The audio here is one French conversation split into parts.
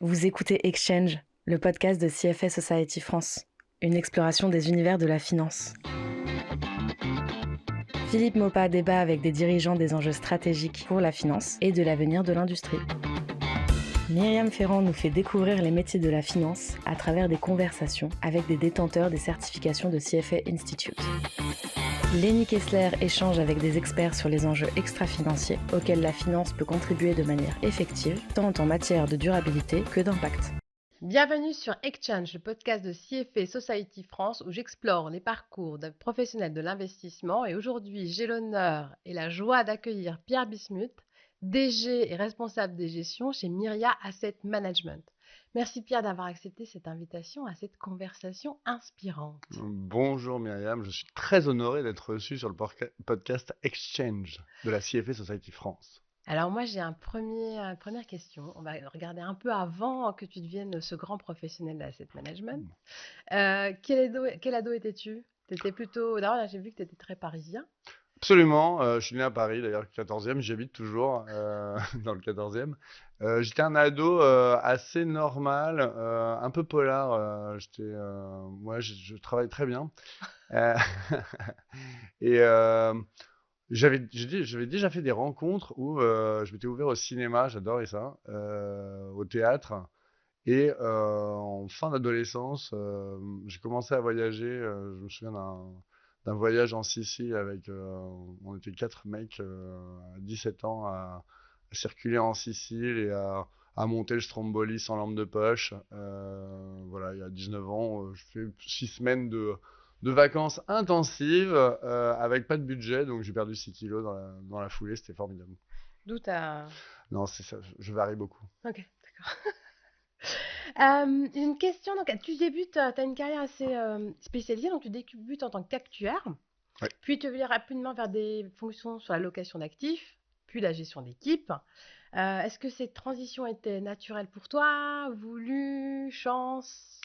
Vous écoutez Exchange, le podcast de CFA Society France, une exploration des univers de la finance. Philippe Maupas débat avec des dirigeants des enjeux stratégiques pour la finance et de l'avenir de l'industrie. Myriam Ferrand nous fait découvrir les métiers de la finance à travers des conversations avec des détenteurs des certifications de CFA Institute. Lenny Kessler échange avec des experts sur les enjeux extra-financiers auxquels la finance peut contribuer de manière effective, tant en matière de durabilité que d'impact. Bienvenue sur Exchange, le podcast de CFA Society France où j'explore les parcours de professionnels de l'investissement. Et aujourd'hui, j'ai l'honneur et la joie d'accueillir Pierre Bismuth, DG et responsable des gestions chez Myria Asset Management. Merci Pierre d'avoir accepté cette invitation à cette conversation inspirante. Bonjour Myriam, je suis très honoré d'être reçu sur le podcast Exchange de la CFA Society France. Alors moi, j'ai une première question. On va regarder un peu avant que tu deviennes ce grand professionnel de l'asset management. Quel ado étais-tu? T'étais plutôt... D'abord, là, j'ai vu que tu étais très parisien. Absolument, je suis né à Paris, d'ailleurs 14e, j'y habite toujours dans le 14e. J'étais un ado assez normal, un peu polar, moi je travaille très bien. Euh, et j'avais déjà fait des rencontres où je m'étais ouvert au cinéma, j'adorais ça, au théâtre. Et en fin d'adolescence, j'ai commencé à voyager. Je me souviens d'un voyage en Sicile avec, on était 4 mecs à 17 ans à circuler en Sicile et à monter le Stromboli sans lampe de poche. Voilà, il y a 19 ans, je fais 6 semaines de vacances intensives avec pas de budget, donc j'ai perdu 6 kilos dans la foulée, c'était formidable. D'où ta... Non, c'est ça, je varie beaucoup. Ok, d'accord. Une question, donc tu débutes, tu as une carrière assez spécialisée, donc tu débutes en tant qu'actuaire, Ouais. puis tu vas rapidement vers des fonctions sur la location d'actifs, puis la gestion d'équipe. Est-ce que cette transition était naturelle pour toi, voulue, chance?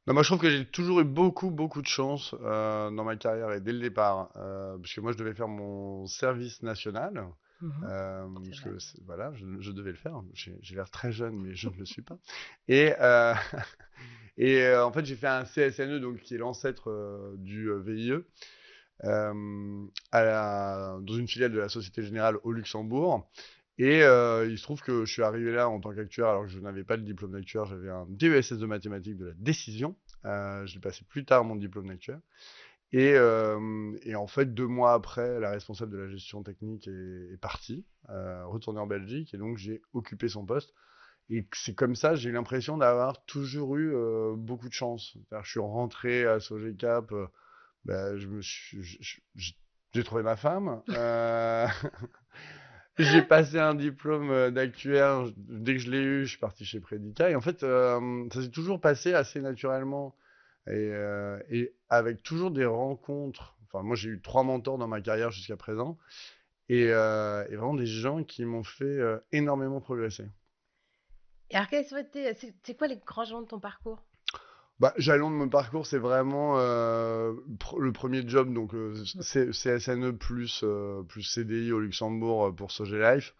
Non, moi, je trouve que j'ai toujours eu beaucoup de chance dans ma carrière et dès le départ, parce que moi, je devais faire mon service national, Mhm, c'est parce vrai. que voilà, je devais le faire. J'ai l'air très jeune, mais je ne le suis pas. Et, en fait, j'ai fait un CSNE, donc qui est l'ancêtre du VIE, dans une filiale de la Société Générale au Luxembourg. Et il se trouve que je suis arrivé là en tant qu'actuaire alors que je n'avais pas le diplôme d'actuaire, j'avais un DESS de mathématiques de la décision. Je l'ai passé plus tard, mon diplôme d'actuaire. Et en fait, 2 mois après, la responsable de la gestion technique est partie, retournée en Belgique, et donc j'ai occupé son poste. Et c'est comme ça, j'ai eu l'impression d'avoir toujours eu beaucoup de chance. C'est-à-dire, je suis rentré à Sogecap, bah, j'ai trouvé ma femme. J'ai passé un diplôme d'actuaire. Dès que je l'ai eu, je suis parti chez Predica. Et en fait, ça s'est toujours passé assez naturellement. Et avec toujours des rencontres. Enfin, moi, j'ai eu 3 mentors dans ma carrière jusqu'à présent. Et vraiment des gens qui m'ont fait énormément progresser. Et alors, c'est quoi les grands jalons de ton parcours? Bah, jalon de mon parcours, c'est vraiment le premier job, donc CSNE plus CDI au Luxembourg pour Sogelife,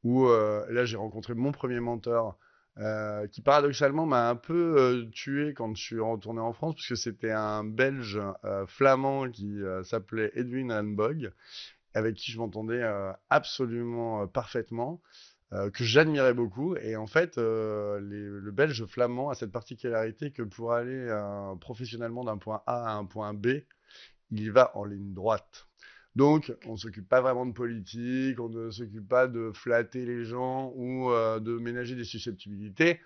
où là j'ai rencontré mon premier mentor, qui paradoxalement m'a un peu tué quand je suis retourné en France, puisque c'était un Belge flamand qui s'appelait Edwin Hanbog, avec qui je m'entendais absolument parfaitement, que j'admirais beaucoup. Et en fait, le Belge flamand a cette particularité que pour aller professionnellement d'un point A à un point B, il y va en ligne droite. Donc, on ne s'occupe pas vraiment de politique, on ne s'occupe pas de flatter les gens ou de ménager des susceptibilités.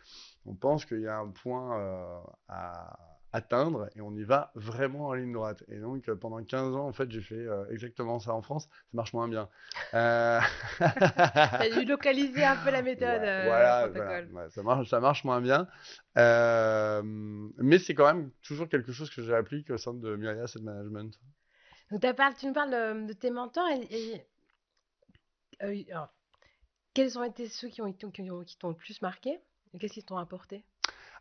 On pense qu'il y a un point à atteindre et on y va vraiment en ligne droite. Et donc, pendant 15 ans, en fait, j'ai fait exactement ça en France. Ça marche moins bien. Euh... Tu as dû localiser un peu la méthode, Ouais, le voilà, protocole. ouais, ça marche moins bien. Mais c'est quand même toujours quelque chose que j'applique au sein de Myria Asset Management. Donc, tu nous parles de tes mentors alors, quels ont été ceux qui t'ont le plus marqué? Et qu'est-ce qu'ils t'ont apporté?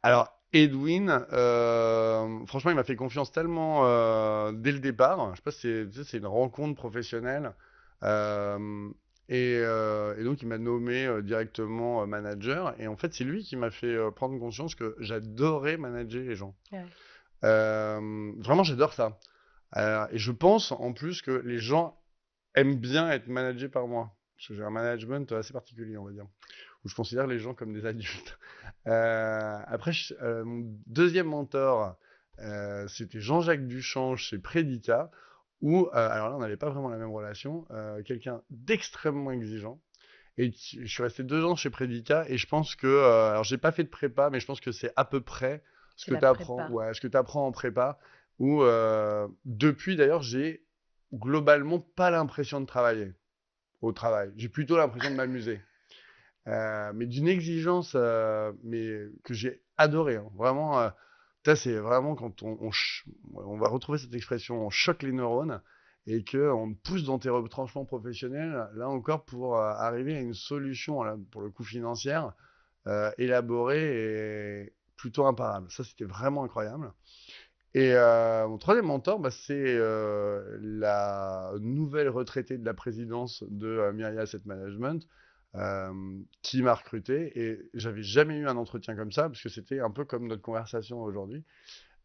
Alors, Edwin, franchement, il m'a fait confiance tellement dès le départ. Je sais pas si c'est, tu sais, c'est une rencontre professionnelle. Euh, Et donc, il m'a nommé directement manager. Et en fait, c'est lui qui m'a fait prendre conscience que j'adorais manager les gens. Ouais. Vraiment, j'adore ça. Et je pense en plus que les gens aiment bien être managés par moi. Parce que j'ai un management assez particulier, on va dire, où je considère les gens comme des adultes. Après, mon deuxième mentor, c'était Jean-Jacques Duchamp chez Predica, où, alors là, on n'avait pas vraiment la même relation, quelqu'un d'extrêmement exigeant. Et je suis resté 2 ans chez Predica, et je pense que, alors j'ai pas fait de prépa, mais je pense que c'est à peu près ce C'est que la tu apprends, prépa. ouais, ce que tu apprends en prépa, où depuis d'ailleurs, j'ai globalement pas l'impression de travailler au travail. J'ai plutôt l'impression de m'amuser. Mais d'une exigence mais que j'ai adoré, hein. Vraiment, ça c'est vraiment quand on va retrouver cette expression, on choque les neurones et qu'on te pousse dans tes retranchements professionnels, là encore, pour arriver à une solution, là, pour le coup financière, élaborée et plutôt imparable. Ça, c'était vraiment incroyable. Et mon troisième mentor, bah, c'est la nouvelle retraitée de la présidence de Myria Asset Management, qui m'a recruté. Et j'avais jamais eu un entretien comme ça, parce que c'était un peu comme notre conversation aujourd'hui.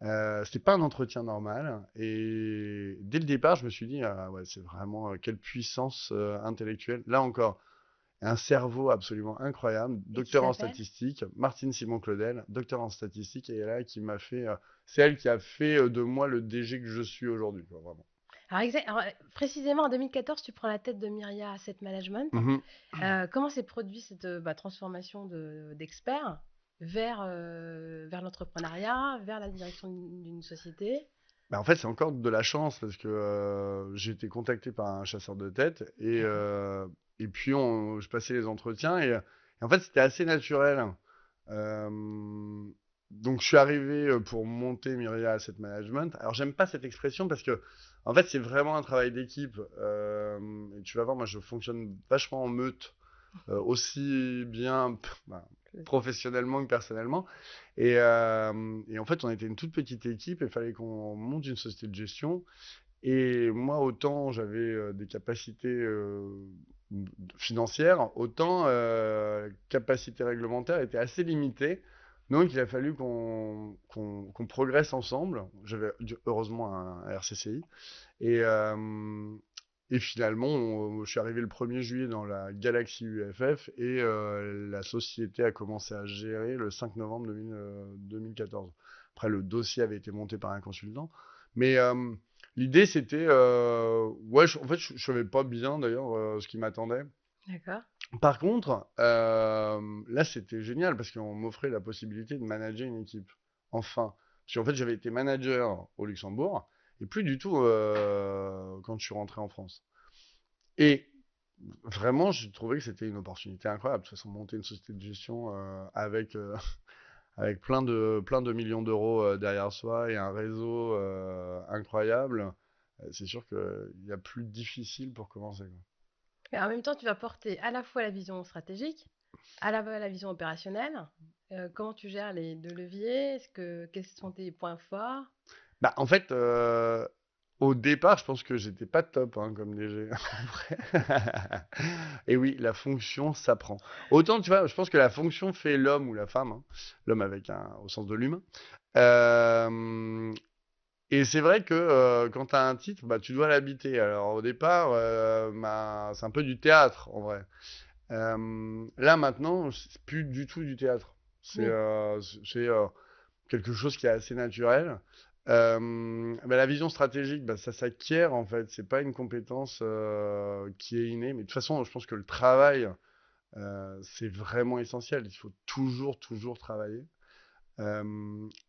C'était pas un entretien normal. Et dès le départ, je me suis dit, ah ouais, c'est vraiment quelle puissance intellectuelle. Là encore, un cerveau absolument incroyable, Et qui docteur en s'appelle? statistique, Martine Simon-Claudel, docteur en statistique, et là qui m'a fait, c'est elle qui a fait de moi le DG que je suis aujourd'hui, quoi, vraiment. Alors, précisément en 2014, tu prends la tête de Myria Asset Management. Mhm. Comment s'est produit cette transformation d'expert vers l'entrepreneuriat, vers la direction d'une société? Bah, en fait, c'est encore de la chance parce que j'ai été contacté par un chasseur de tête D'accord. et puis je passais les entretiens et en fait, c'était assez naturel. Euh, donc, je suis arrivé pour monter Myria Asset Management. Alors, j'aime pas cette expression parce que, en fait, c'est vraiment un travail d'équipe. Et tu vas voir, moi, je fonctionne vachement en meute, aussi bien bah, professionnellement que personnellement. Et en fait, on était une toute petite équipe et il fallait qu'on monte une société de gestion. Et moi, autant j'avais des capacités financières, autant capacités réglementaires étaient assez limitées. Donc, il a fallu qu'on progresse ensemble. J'avais heureusement un RCCI. Et, et finalement, je suis arrivé le 1er juillet dans la galaxie UFF et la société a commencé à gérer le 5 novembre 2014. Après, le dossier avait été monté par un consultant. Mais l'idée, c'était... ouais, en fait, je ne savais pas bien d'ailleurs ce qui m'attendait. D'accord. Par contre, là, c'était génial parce qu'on m'offrait la possibilité de manager une équipe. Enfin. Parce qu'en fait, j'avais été manager au Luxembourg et plus du tout quand je suis rentré en France. Et vraiment, j'ai trouvé que c'était une opportunité incroyable. De toute façon, monter une société de gestion avec, avec plein de millions d'euros derrière soi et un réseau incroyable, c'est sûr qu'il y a plus difficile pour commencer, quoi. Et en même temps, tu vas porter à la fois la vision stratégique, à la fois la vision opérationnelle. Comment tu gères les deux leviers? Quels sont tes points forts? Bah, en fait, au départ, je pense que j'étais pas top hein, comme DG. En vrai. Et oui, la fonction s'apprend. Autant, tu vois, je pense que la fonction fait l'homme ou la femme, hein. L'homme avec au sens de l'humain. Euh, et c'est vrai que quand tu as un titre, bah, tu dois l'habiter. Alors au départ, bah, c'est un peu du théâtre en vrai. Là maintenant, c'est plus du tout du théâtre. Oui. C'est quelque chose qui est assez naturel. Bah, la vision stratégique, bah, ça s'acquiert en fait. C'est pas une compétence qui est innée. Mais de toute façon, je pense que le travail, c'est vraiment essentiel. Il faut toujours travailler.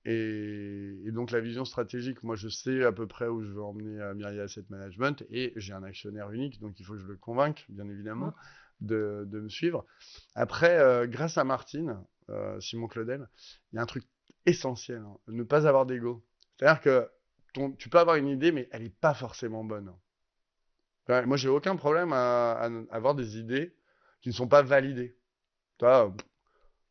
Et donc la vision stratégique, moi je sais à peu près où je veux emmener Myria Asset Management et j'ai un actionnaire unique, donc il faut que je le convainque, bien Mm. évidemment, de me suivre. Après, grâce à Martine, Simon Claudel, il y a un truc essentiel, hein, ne pas avoir d'ego. C'est-à-dire que tu peux avoir une idée, mais elle n'est pas forcément bonne. Enfin, moi, j'ai aucun problème à avoir des idées qui ne sont pas validées. Tu vois,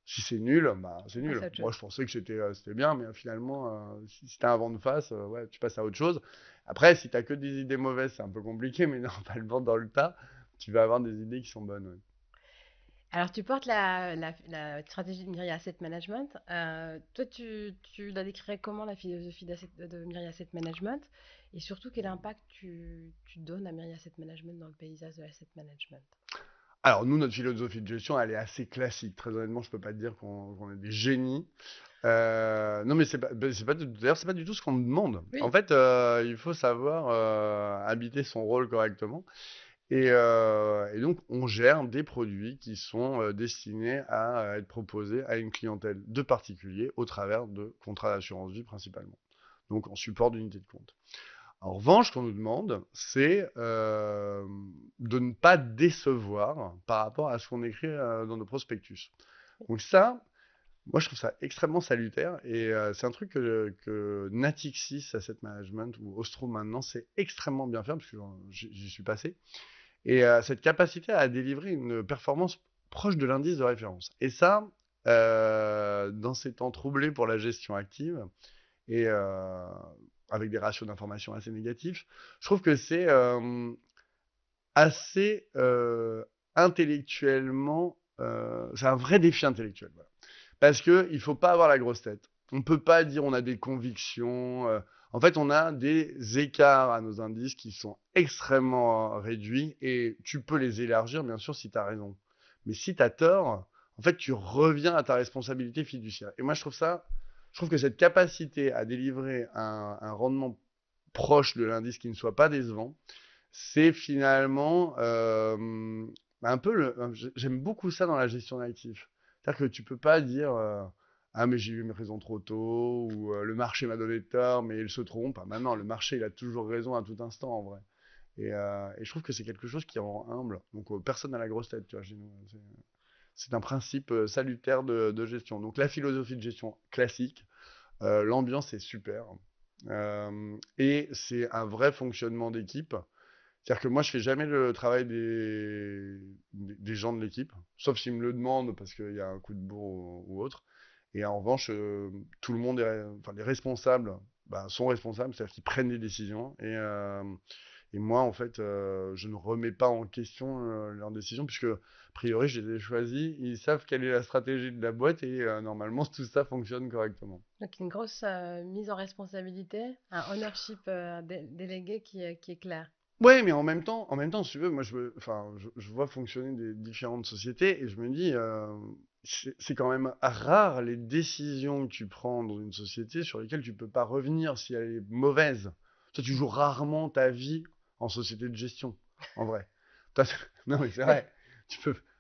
si c'est nul, bah, c'est On passe nul. à autre Moi, chose. je pensais que c'était bien, mais finalement, si t'as un vent de face, ouais, tu passes à autre chose. Après, si t'as que des idées mauvaises, c'est un peu compliqué, mais non, pas le vent dans le tas. tu vas avoir des idées qui sont bonnes. Ouais. Alors, tu portes la stratégie de Myria Asset Management. Toi, tu la décrirais comment la philosophie de Myria Asset Management? Et surtout, quel impact tu donnes à Myria Asset Management dans le paysage de l'asset management? Alors nous, notre philosophie de gestion, elle est assez classique. Très honnêtement, je peux pas te dire qu'on est des génies. Non, mais d'ailleurs, c'est pas du tout ce qu'on me demande. En Oui. fait, il faut savoir habiter son rôle correctement. Et donc, on gère des produits qui sont destinés à être proposés à une clientèle de particuliers au travers de contrats d'assurance vie principalement. Donc, en support d'unité de compte. En revanche, ce qu'on nous demande, c'est de ne pas décevoir par rapport à ce qu'on écrit dans nos prospectus. Donc ça, moi, je trouve ça extrêmement salutaire et c'est un truc que Natixis Asset Management ou Ostro maintenant, c'est extrêmement bien fait parce que j'y suis passé. Et cette capacité à délivrer une performance proche de l'indice de référence. Et ça, dans ces temps troublés pour la gestion active et avec des ratios d'information assez négatifs, je trouve que c'est assez intellectuellement, c'est un vrai défi intellectuel. Voilà. Parce qu'il ne faut pas avoir la grosse tête. On ne peut pas dire on a des convictions. En fait, on a des écarts à nos indices qui sont extrêmement réduits et tu peux les élargir, bien sûr, si tu as raison. Mais si tu as tort, en fait, tu reviens à ta responsabilité fiduciaire. Et moi, je trouve que cette capacité à délivrer un rendement proche de l'indice qui ne soit pas décevant, c'est finalement un peu j'aime beaucoup ça dans la gestion d'actifs. C'est-à-dire que tu peux pas dire ah mais j'ai eu mes raisons trop tôt ou le marché m'a donné tort mais il se trompe. Ah, maintenant le marché il a toujours raison à tout instant en vrai. Et je trouve que c'est quelque chose qui rend humble. Donc personne n'a la grosse tête, tu vois, chez nous. C'est un principe salutaire de gestion. Donc la philosophie de gestion classique, l'ambiance est super. Et c'est un vrai fonctionnement d'équipe. C'est-à-dire que moi, je fais jamais le travail des gens de l'équipe, sauf s'ils me le demandent parce qu'il y a un coup de bourre ou autre. Et en revanche, tout le monde enfin, les responsables sont responsables, c'est-à-dire qu'ils prennent des décisions. Et moi, en fait, je ne remets pas en question leurs décisions, puisque, a priori, je les ai choisis. Ils savent quelle est la stratégie de la boîte et normalement, tout ça fonctionne correctement. Donc, une grosse mise en responsabilité, un ownership délégué qui est clair. Ouais, mais en même temps, si tu veux, moi, je vois fonctionner des différentes sociétés et je me dis, c'est quand même rare les décisions que tu prends dans une société sur lesquelles tu peux pas revenir si elle est mauvaise. Toi, tu joues rarement ta vie en société de gestion, en vrai. Toi, non, mais c'est vrai.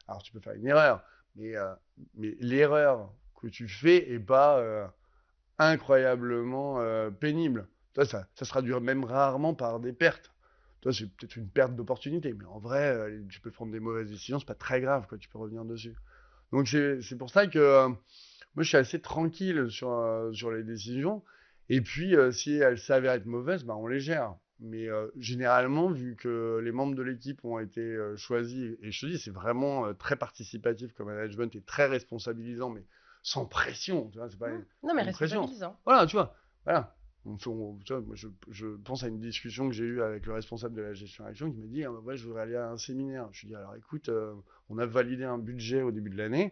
Alors, tu peux faire une erreur, mais, euh, mais l'erreur que tu fais est pas incroyablement pénible. Toi, ça se traduit même rarement par des pertes. Toi, c'est peut-être une perte d'opportunité, mais en vrai, tu peux prendre des mauvaises décisions, c'est pas très grave, quoi, tu peux revenir dessus. Donc c'est pour ça que moi je suis assez tranquille sur les décisions. Et puis si elles s'avèrent être mauvaises, on les gère. Mais généralement, vu que les membres de l'équipe ont été choisis, et je te dis, c'est vraiment très participatif comme management et très responsabilisant, mais sans pression, tu vois, c'est Non, mais pas une pression. responsabilisant. Voilà, tu vois, voilà. Tu vois, moi, je pense à une discussion que j'ai eue avec le responsable de la gestion action qui m'a dit, ah, ouais, je voudrais aller à un séminaire. Je lui ai dit, alors écoute, on a validé un budget au début de l'année.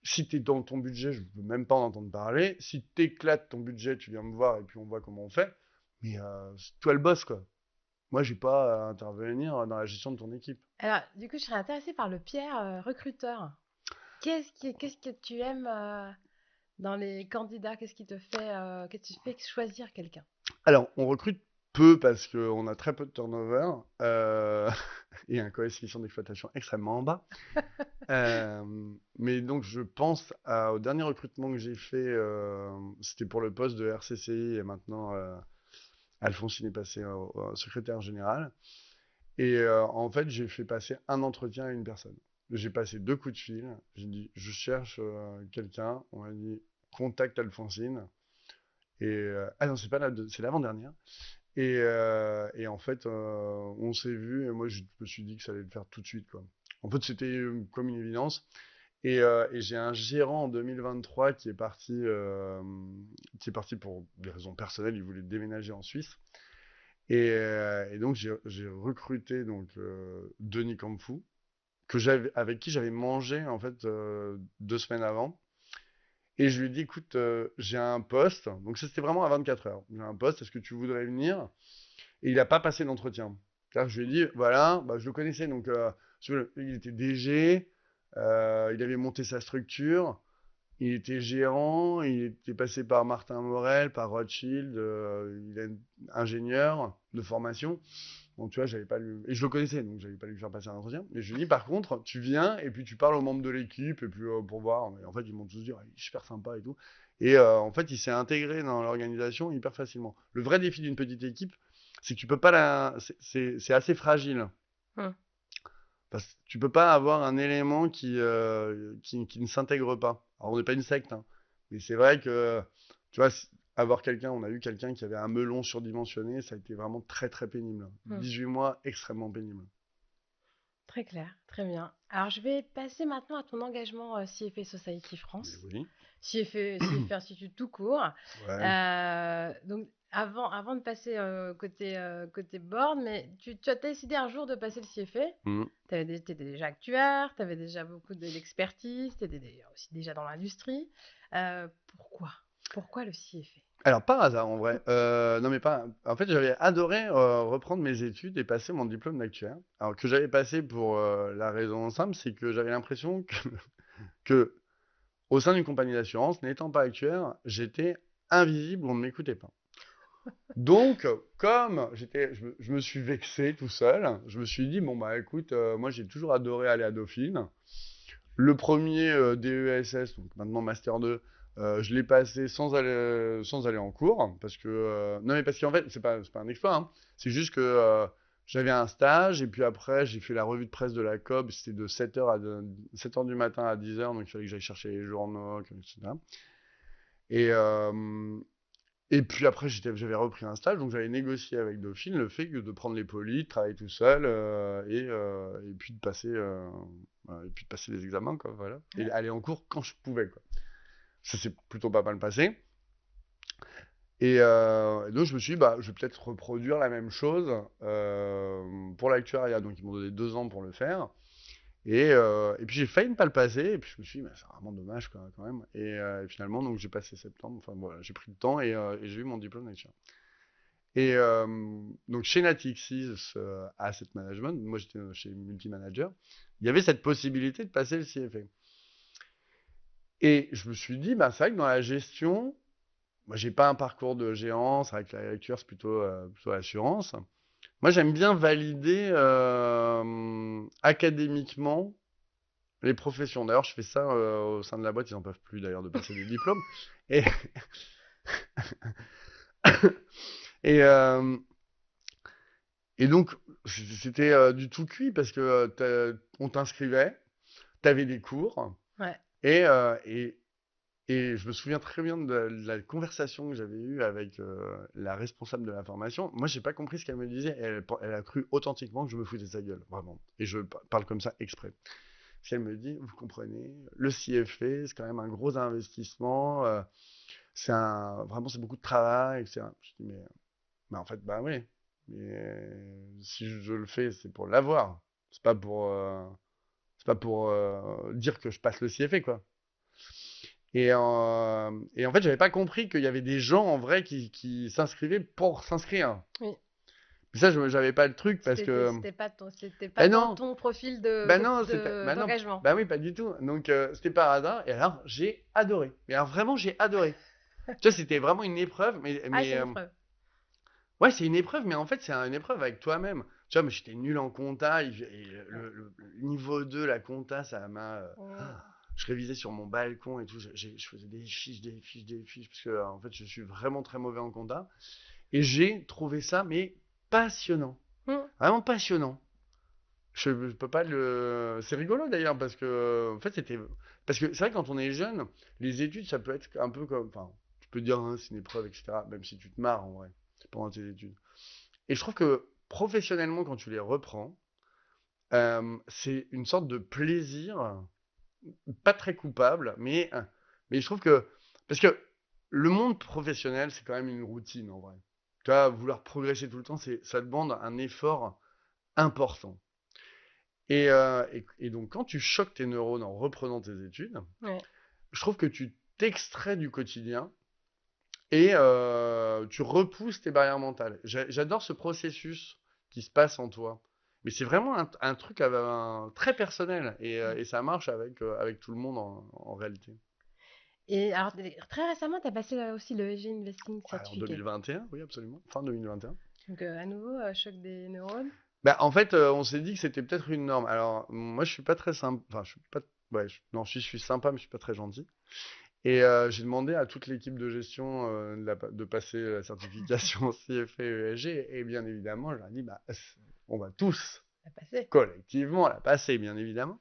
Si tu es dans ton budget, je ne veux même pas en entendre parler. Si tu éclates ton budget, tu viens me voir et puis on voit comment on fait. Mais c'est toi le boss, quoi. Moi, j'ai pas à intervenir dans la gestion de ton équipe. Alors, du coup, je serais intéressée par le Pierre recruteur. Qu'est-ce que tu aimes dans les candidats? Qu'est-ce qui te fait choisir quelqu'un? Alors, on recrute peu parce qu'on a très peu de turnover et un coefficient d'exploitation extrêmement en bas. Euh, mais donc, je pense au dernier recrutement que j'ai fait, c'était pour le poste de RCCI et maintenant Alphonsine est passé au secrétaire général. Et en fait, j'ai fait passer un entretien à une personne. J'ai passé 2 coups de fil. J'ai dit, je cherche quelqu'un. On m'a dit, contacte Alphonsine. Ah non, c'est pas c'est l'avant-dernière. Et en fait, on s'est vu et moi, je me suis dit que ça allait le faire tout de suite, quoi. En fait, c'était comme une évidence. Et j'ai un gérant en 2023 qui est parti pour des raisons personnelles. Il voulait déménager en Suisse. Et donc, j'ai recruté donc, Denis Campfou, avec qui j'avais mangé en fait 2 semaines avant. Et je lui ai dit, écoute, j'ai un poste. Donc, ça, c'était vraiment à 24 heures. J'ai un poste, est-ce que tu voudrais venir? Et il n'a pas passé d'entretien. C'est-à-dire que je lui ai dit, voilà, bah, je le connaissais. Donc, il était DG, il avait monté sa structure. Il était gérant, il était passé par Martin Morel, par Rothschild, il est ingénieur de formation. Donc tu vois, j'avais pas lui... Et je le connaissais, donc j'avais pas lui faire passer un entretien. Mais je lui dis, par contre, tu viens et puis tu parles aux membres de l'équipe, et puis pour voir. Et en fait, ils m'ont tous dit, ah, il est super sympa et tout. Et en fait, il s'est intégré dans l'organisation hyper facilement. Le vrai défi d'une petite équipe, c'est que tu peux pas la... C'est assez fragile. Hum. Parce que tu peux pas avoir un élément qui ne s'intègre pas. Alors, on n'est pas une secte, hein, mais c'est vrai que, tu vois, avoir quelqu'un, on a eu quelqu'un qui avait un melon surdimensionné, ça a été vraiment très très pénible. 18 mois extrêmement pénible. Très clair, très bien. Alors, je vais passer maintenant à ton engagement CFA Society Mais France, oui. CFA Institute tout court. Ouais. Donc, avant de passer côté board, mais tu as décidé un jour de passer le CFA. Mm. Tu étais déjà actuaire, tu avais déjà beaucoup d'expertise, tu étais aussi déjà dans l'industrie. Pourquoi? Pourquoi le CFA? Alors, par hasard, en vrai. Non, mais pas. En fait, j'avais adoré reprendre mes études et passer mon diplôme d'actuaire. Alors, que j'avais passé pour la raison simple, c'est que j'avais l'impression que au sein d'une compagnie d'assurance, n'étant pas actuaire, j'étais invisible, on ne m'écoutait pas. Donc, comme je me suis vexé tout seul, je me suis dit, bon, bah écoute, moi j'ai toujours adoré aller à Dauphine. Le premier DESS, donc maintenant Master 2, je l'ai passé sans aller en cours, parce que... non, mais parce qu'en fait, c'est pas un exploit, hein. C'est juste que j'avais un stage, et puis après, j'ai fait la revue de presse de la COB, c'était de 7h du matin à 10h, donc il fallait que j'aille chercher les journaux, etc. Et, et puis après, j'avais repris un stage, donc j'avais négocié avec Dauphine le fait de prendre les polis, de travailler tout seul, et puis de passer, les examens, quoi, voilà. Et aller en cours quand je pouvais, quoi. Ça s'est plutôt pas mal passé. Et donc je me suis dit, bah, je vais peut-être reproduire la même chose pour l'actuariat. Donc ils m'ont donné 2 ans pour le faire. Et puis j'ai failli ne pas le passer, et puis je me suis dit, bah, c'est vraiment dommage, quoi, quand même. Et finalement, donc j'ai passé septembre, enfin voilà, j'ai pris le temps, et j'ai eu mon diplôme d'actuaire. Et donc chez Natixis Asset Management, moi j'étais chez Multimanager, il y avait cette possibilité de passer le CFA. Et je me suis dit, bah, c'est vrai que dans la gestion, moi j'ai pas un parcours de géant, c'est vrai que la lecture c'est plutôt assurance. Moi j'aime bien valider académiquement les professions. D'ailleurs, je fais ça au sein de la boîte, ils n'en peuvent plus d'ailleurs de passer des diplômes. Et, et, euh, et donc, c'était du tout cuit parce que on t'inscrivait, t'avais des cours, Ouais. et, euh, et, et je me souviens très bien de la conversation que j'avais eue avec la responsable de la formation. Moi, j'ai pas compris ce qu'elle me disait. Elle a cru authentiquement que je me foutais de sa gueule, vraiment. Et je parle comme ça exprès. Parce qu'elle me dit, vous comprenez, le CFA, c'est quand même un gros investissement. Vraiment, c'est beaucoup de travail, etc. Je dis, mais en fait, bah oui. Mais si je le fais, c'est pour l'avoir. C'est pas pour dire que je passe le CFA, quoi. Et en fait, j'avais pas compris qu'il y avait des gens en vrai qui s'inscrivaient pour s'inscrire. Oui. Mais ça, j'avais pas le truc parce que. C'était pas Ben dans non, ton profil ben non, ben non, d'engagement. ben oui, pas du tout. Donc c'était par hasard. Et alors, j'ai adoré. Mais alors vraiment, j'ai adoré. Tu vois, c'était vraiment une épreuve. Mais, Ah, mais c'est une épreuve. ouais, c'est une épreuve, mais en fait, c'est une épreuve avec toi-même. Tu vois, mais j'étais nul en compta. Et le niveau 2, la compta, ça m'a. Je révisais sur mon balcon et tout. Je faisais des fiches, des fiches, des fiches. Parce que, en fait, je suis vraiment très mauvais en compta. Et j'ai trouvé ça, mais passionnant. Mm. Vraiment passionnant. Je peux pas le. C'est rigolo d'ailleurs, parce que, en fait, c'était. Parce que c'est vrai, quand on est jeune, les études, ça peut être un peu comme. Enfin, tu peux dire, hein, c'est une épreuve, etc. Même si tu te marres, en vrai, pendant tes études. Et je trouve que professionnellement, quand tu les reprends, c'est une sorte de plaisir, pas très coupable, mais je trouve que. Parce que le monde professionnel, c'est quand même une routine, en vrai. Tu vois, vouloir progresser tout le temps, ça demande un effort important. Et donc, quand tu choques tes neurones en reprenant tes études, Ouais. je trouve que tu t'extrais du quotidien et tu repousses tes barrières mentales. J'adore ce processus qui se passe en toi. Mais c'est vraiment un truc très personnel et ça marche avec tout le monde en réalité. Et alors, très récemment, tu as passé aussi le EG Investing Ouais, en Certificate. 2021, oui, absolument. Fin 2021. Donc, à nouveau, choc des neurones. Bah, en fait, on s'est dit que c'était peut-être une norme. Alors, moi, je suis pas très sympa. Enfin, je suis pas. Ouais, non, je suis sympa, mais je suis pas très gentil. Et j'ai demandé à toute l'équipe de gestion de passer la certification CFA ESG. Et bien évidemment, je leur ai dit, bah, on va tous Ça a passé. collectivement la passer, bien évidemment.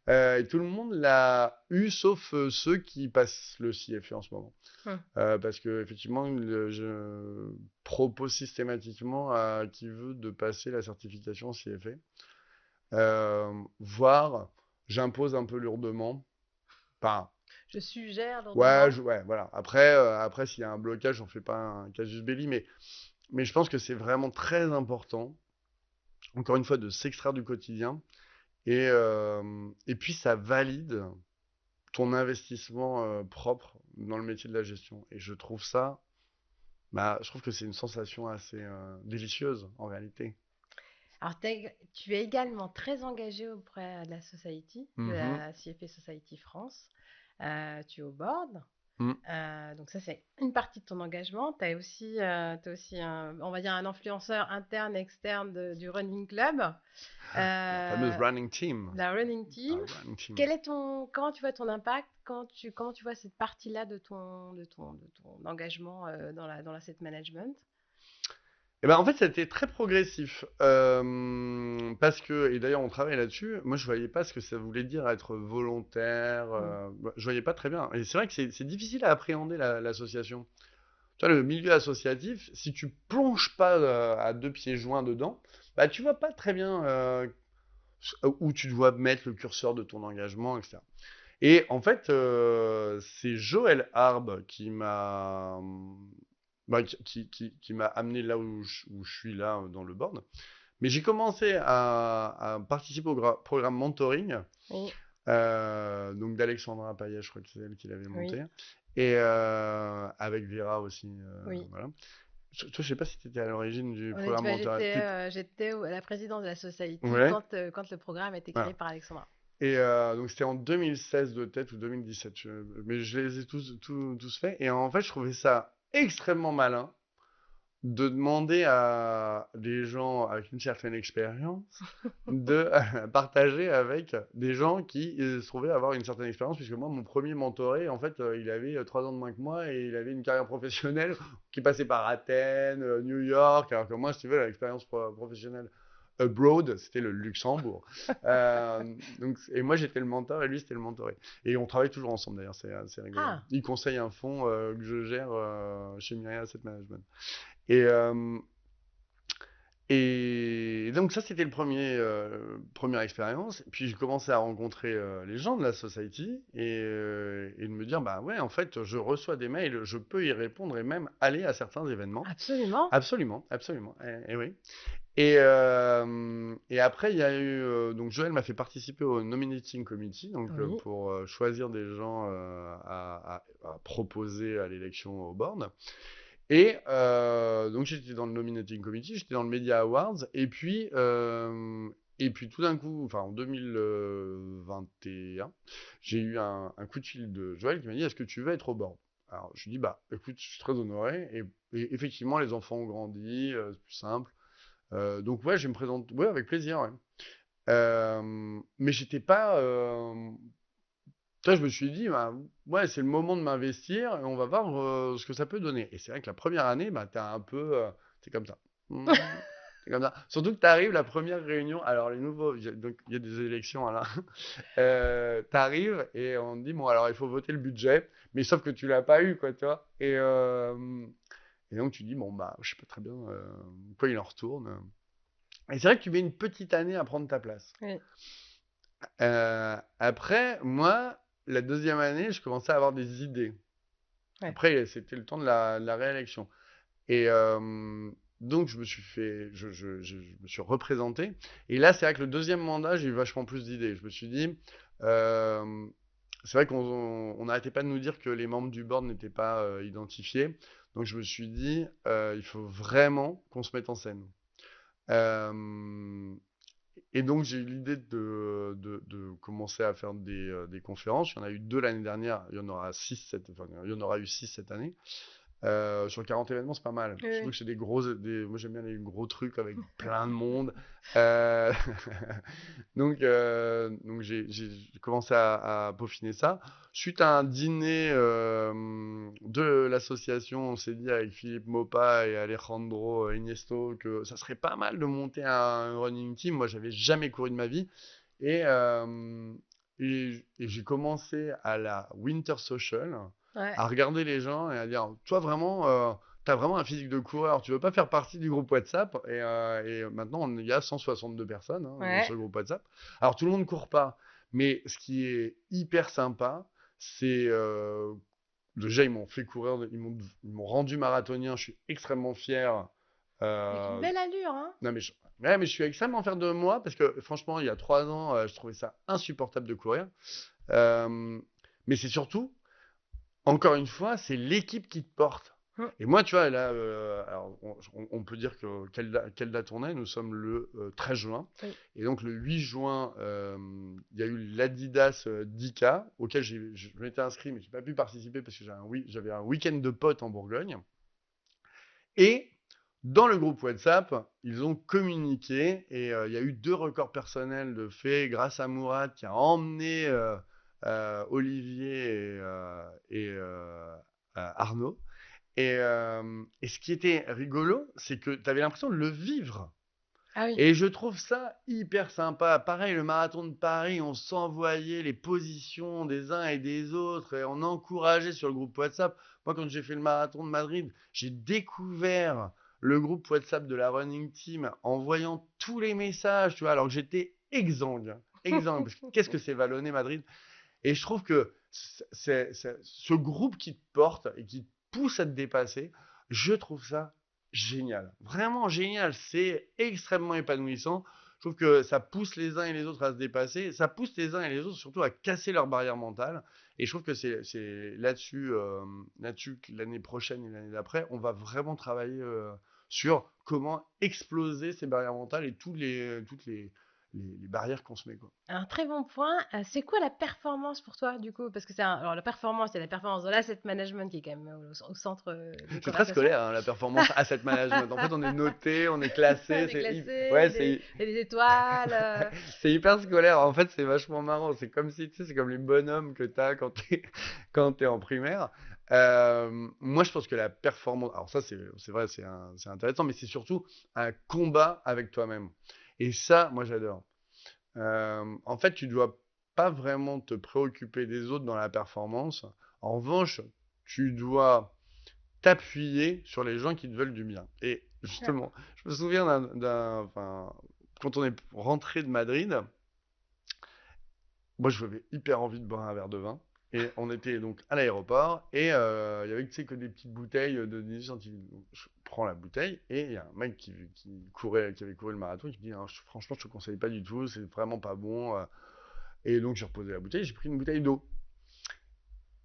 Et tout le monde l'a eu, sauf ceux qui passent le CFA en ce moment. Hum. Parce que effectivement, je propose systématiquement à qui veut de passer la certification CFA. Voire, j'impose un peu lourdement. Enfin, Je suggère ouais, lourdement. ouais, voilà. Après, s'il y a un blocage, on fait pas un casus belli, mais je pense que c'est vraiment très important, encore une fois, de s'extraire du quotidien. Et puis, ça valide ton investissement propre dans le métier de la gestion. Et je trouve que c'est une sensation assez délicieuse en réalité. Alors, tu es également très engagé auprès de la Society, de Mhm. la CFA Society France. Tu es au board. Mm. Donc ça, c'est une partie de ton engagement. Tu as aussi, on va dire, un influenceur interne et externe du Running Club, La fameuse euh, running team. la Running Team. La running team. Comment tu vois ton impact, comment tu vois cette partie-là de ton engagement dans l'asset management? Eh ben, en fait, c'était très progressif. Parce que, et d'ailleurs, on travaille là-dessus. Moi, je voyais pas ce que ça voulait dire être volontaire. Mm. Je voyais pas très bien. Et c'est vrai que c'est difficile à appréhender l'association. Tu vois, le milieu associatif, si tu plonges pas à deux pieds joints dedans, bah, tu vois pas très bien où tu dois mettre le curseur de ton engagement, etc. Et en fait, c'est Joël Arb qui m'a amené là où je suis là dans le board. Mais j'ai commencé à participer au programme mentoring, Oui, donc d'Alexandra Payet, je crois que c'est elle qui l'avait oui, monté, et avec Vera aussi. oui. Voilà. Toi, je sais pas si tu étais à l'origine du programme mentoring. J'étais à la présidence de la Society Ouais. quand le programme a été créé Voilà. par Alexandra. Et donc c'était en 2016 de tête ou 2017, mais je les ai tous faits. Et en fait, je trouvais ça extrêmement malin de demander à des gens avec une certaine expérience de partager avec des gens qui se trouvaient avoir une certaine expérience, puisque moi, mon premier mentoré, en fait, il avait 3 ans de moins que moi et il avait une carrière professionnelle qui passait par Athènes, New York, alors que moi, si tu veux, l'expérience professionnelle abroad, c'était le Luxembourg. Et moi, j'étais le mentor et lui, c'était le mentoré. Et on travaille toujours ensemble, d'ailleurs, c'est rigolo. Ah, Il conseille un fonds que je gère chez Myriad Asset Management. Et, euh, et donc ça, c'était première expérience. Puis j'ai commencé à rencontrer les gens de la society et de me dire, bah ouais, en fait, je reçois des mails, je peux y répondre et même aller à certains événements. absolument. Absolument, absolument. Et oui. Et après, il y a eu, donc Joël m'a fait participer au nominating committee, donc Oui, pour choisir des gens à proposer à l'élection au board. Et donc j'étais dans le nominating committee, j'étais dans le Media Awards, et puis tout d'un coup, enfin en 2021, j'ai eu un coup de fil de Joël qui m'a dit, est-ce que tu veux être au board? Alors je lui dis, bah écoute, je suis très honoré, et effectivement les enfants ont grandi, c'est plus simple. Donc ouais, je me présente, ouais, avec plaisir, ouais. Mais j'étais pas, ça, je me suis dit, bah, ouais, c'est le moment de m'investir et on va voir ce que ça peut donner. Et c'est vrai que la première année, bah, t'es un peu, c'est comme ça. C'est comme ça. Surtout que tu arrives la première réunion. Alors, donc, il y a des élections, là. T'arrives et on te dit, bon, alors il faut voter le budget, mais sauf que tu l'as pas eu, quoi, tu vois. Et donc, tu dis, bon, bah, je sais pas très bien quoi il en retourne. Et c'est vrai que tu mets une petite année à prendre ta place. oui. Après, moi, la deuxième année, je commençais à avoir des idées. Ouais. Après, c'était le temps de la réélection. Et donc, je me suis représenté. Et là, c'est vrai que le deuxième mandat, j'ai eu vachement plus d'idées. Je me suis dit, euh, c'est vrai qu'on n'arrêtait pas de nous dire que les membres du board n'étaient pas identifiés. Donc, je me suis dit, il faut vraiment qu'on se mette en scène. Euh, et donc, j'ai eu l'idée de commencer à faire des conférences. Il y en a eu 2 l'année dernière. Il y en aura 6 enfin, il y en aura eu 6 cette année. Sur 40 événements, c'est pas mal. Oui, Surtout oui. que c'est moi j'aime bien les gros trucs avec plein de monde. Euh, donc j'ai commencé à peaufiner ça. Suite à un dîner de l'association, on s'est dit avec Philippe Mopa et Alejandro Iniesta que ça serait pas mal de monter un running team. Moi, j'avais jamais couru de ma vie. Et j'ai commencé à la Winter Social Ouais. à regarder les gens et à dire, toi vraiment, t'as vraiment un physique de coureur, tu veux pas faire partie du groupe WhatsApp et maintenant il y a 162 personnes dans ce Ouais. groupe WhatsApp. Alors tout le monde court pas, mais ce qui est hyper sympa, c'est déjà ils m'ont fait courir, ils m'ont rendu marathonien, je suis extrêmement fier. Avec une Euh, belle allure, hein. non, ouais, mais je suis extrêmement fier de moi parce que franchement, il y a 3 ans, je trouvais ça insupportable de courir. Euh, mais c'est surtout, encore une fois, c'est l'équipe qui te porte. Mm. Et moi, tu vois, là, alors, on peut dire que quelle date on est. Nous sommes le 13 juin. Oui. Et donc, le 8 juin, il y a eu l'Adidas 10K, auquel je m'étais inscrit, mais je n'ai pas pu participer parce que j'avais un week-end de potes en Bourgogne. Et dans le groupe WhatsApp, ils ont communiqué et il y a eu 2 records personnels de faits grâce à Mourad qui a emmené Olivier et Arnaud. Et ce qui était rigolo, c'est que tu avais l'impression de le vivre. Ah oui. Et je trouve ça hyper sympa. Pareil, le marathon de Paris, on s'envoyait les positions des uns et des autres et on encourageait sur le groupe WhatsApp. Moi, quand j'ai fait le marathon de Madrid, j'ai découvert le groupe WhatsApp de la Running Team en voyant tous les messages, tu vois, alors que j'étais exsangue. Exsangue, parce que qu'est-ce que c'est vallonné Madrid? Et je trouve que ce groupe qui te porte et qui te pousse à te dépasser, je trouve ça génial. Vraiment génial. C'est extrêmement épanouissant. Je trouve que ça pousse les uns et les autres à se dépasser. Ça pousse les uns et les autres surtout à casser leur barrière mentale. Et je trouve que c'est là-dessus que l'année prochaine et l'année d'après, on va vraiment travailler sur comment exploser ces barrières mentales et toutes les barrières qu'on se met, quoi. Un très bon point. C'est quoi la performance pour toi, du coup? Parce que alors la performance, c'est la performance dans l'asset management qui est quand même au centre des C'est très conversations. scolaire, hein, la performance asset management. En fait, on est noté, on est classé. Des Ouais, classés, des étoiles. c'est hyper scolaire. En fait, c'est vachement marrant. C'est comme si, tu sais, c'est comme les bonhommes que tu as quand t'es en primaire. Moi, je pense que la performance, alors ça, c'est vrai, c'est intéressant, mais c'est surtout un combat avec toi-même. Et ça, moi, j'adore. En fait, tu dois pas vraiment te préoccuper des autres dans la performance. En revanche, tu dois t'appuyer sur les gens qui te veulent du bien. Et justement, je me souviens enfin, quand on est rentré de Madrid, moi j'avais hyper envie de boire un verre de vin. Et on était donc à l'aéroport et il y avait, tu sais, que des petites bouteilles de 18 centilitres. Donc, je prends la bouteille et il y a un mec qui avait couru le marathon qui me dit, ah, franchement, je te conseille pas du tout, c'est vraiment pas bon. Et donc j'ai reposé la bouteille, j'ai pris une bouteille d'eau.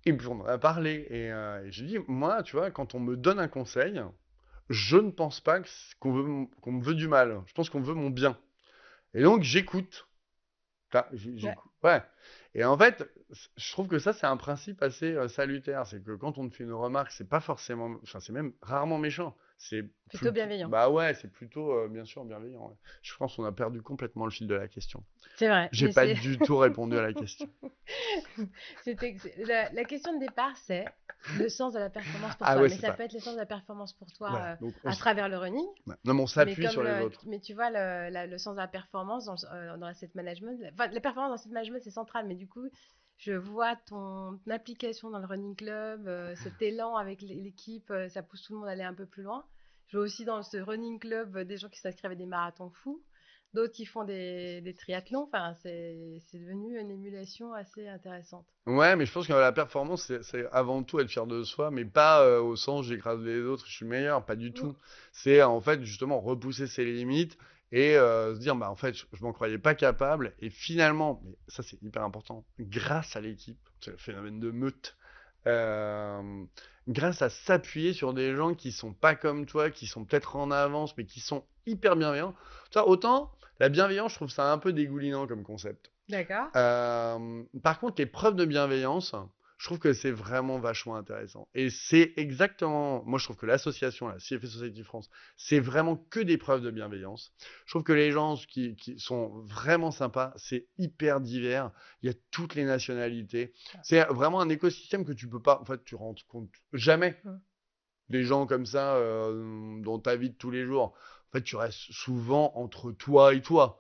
Et puis on en a parlé et j'ai dit, moi, tu vois, quand on me donne un conseil, je ne pense pas qu'on me veut du mal. Je pense qu'on veut mon bien. Et donc, j'écoute. Ouais. J'écoute. Ouais. Et en fait, je trouve que ça, c'est un principe assez salutaire. C'est que quand on te fait une remarque, c'est pas forcément. Enfin, c'est même rarement méchant. C'est Plutôt plutôt. bienveillant. Bah ouais, c'est plutôt, bien sûr, bienveillant. Ouais. Je pense qu'on a perdu complètement le fil de la question. C'est vrai, J'ai mais pas c'est du tout répondu à la question. la question de départ, c'est le sens de la performance pour Ah toi. ouais, Mais c'est ça ça. peut être le sens de la performance pour toi Voilà. Donc, à travers le running. ouais. Non, mais on Mais s'appuie comme sur les autres. mais tu vois, le sens de la performance dans l'asset management, enfin, la performance dans l'asset management, c'est central, mais du coup, je vois ton application dans le running club, cet élan avec l'équipe, ça pousse tout le monde à aller un peu plus loin. Je vois aussi dans ce running club des gens qui s'inscrivent à des marathons fous. d'autres qui font des triathlons. Enfin, c'est devenu une émulation assez intéressante. Ouais, mais je pense que la performance, c'est avant tout être fier de soi, mais pas au sens j'écrase les autres, je suis le meilleur, pas du Mm. tout. C'est en fait justement repousser ses limites et se dire, bah en fait, je m'en croyais pas capable. Et finalement, mais ça c'est hyper important, grâce à l'équipe, c'est le phénomène de meute, euh, grâce à s'appuyer sur des gens qui sont pas comme toi, qui sont peut-être en avance, mais qui sont hyper bienveillants. Ça, autant la bienveillance, je trouve ça un peu dégoulinant comme concept. D'accord. Par contre, les preuves de bienveillance, je trouve que c'est vraiment vachement intéressant. Et c'est exactement, moi je trouve que l'association, la CFA Society France, c'est vraiment que des preuves de bienveillance. Je trouve que les gens qui sont vraiment sympas, c'est hyper divers. Il y a toutes les nationalités. C'est vraiment un écosystème que tu peux pas, en fait, tu rends compte jamais Mm. des gens comme ça dans ta vie de tous les jours. En fait, tu restes souvent entre toi et toi.